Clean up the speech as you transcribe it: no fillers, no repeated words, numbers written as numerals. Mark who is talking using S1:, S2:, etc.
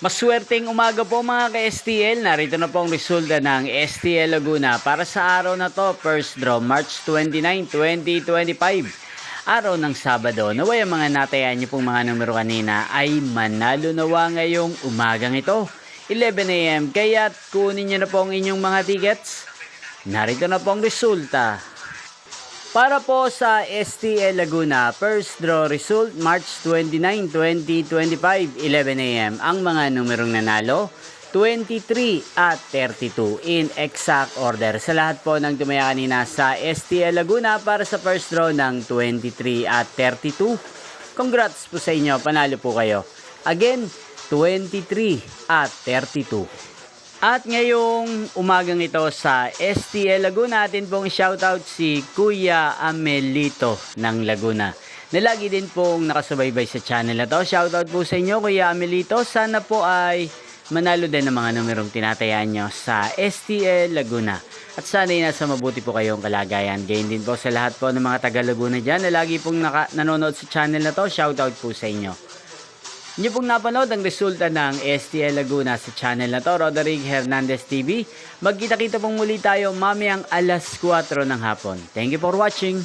S1: Maswerteng umaga po mga ka-STL. Narito na po ang resulta ng STL Laguna para sa araw na to. First draw, March 29, 2025. Araw ng Sabado. Naway ang mga natayan niyo pong mga numero kanina ay manalo nawa ngayong umagang ito. 11 AM. Kaya't kunin niyo na po ang inyong mga tickets. Narito na po ang resulta. Para po sa STL Laguna, first draw result March 29, 2025, 11 AM. Ang mga numerong nanalo, 23 at 32 in exact order. Sa lahat po ng tumaya kanina sa STL Laguna para sa first draw ng 23 at 32. Congrats po sa inyo, panalo po kayo. Again, 23 at 32. At ngayong umagang ito sa STL Laguna, atin pong shoutout si Kuya Amelito ng Laguna, na lagi din pong nakasubaybay sa channel na to. Shoutout po sa inyo Kuya Amelito. Sana po ay manalo din ng mga numerong tinatayaan nyo sa STL Laguna. At sana ay nasa mabuti po kayong kalagayan. Gayon din po sa lahat po ng mga taga Laguna dyan na lagi pong nanonood sa channel na to. Shoutout po sa inyo. Inyo pong napanood ang resulta ng STL Laguna sa channel na to, Roderick Hernandez TV. Magkita-kita pong muli tayo mamayang alas 4 ng hapon. Thank you for watching.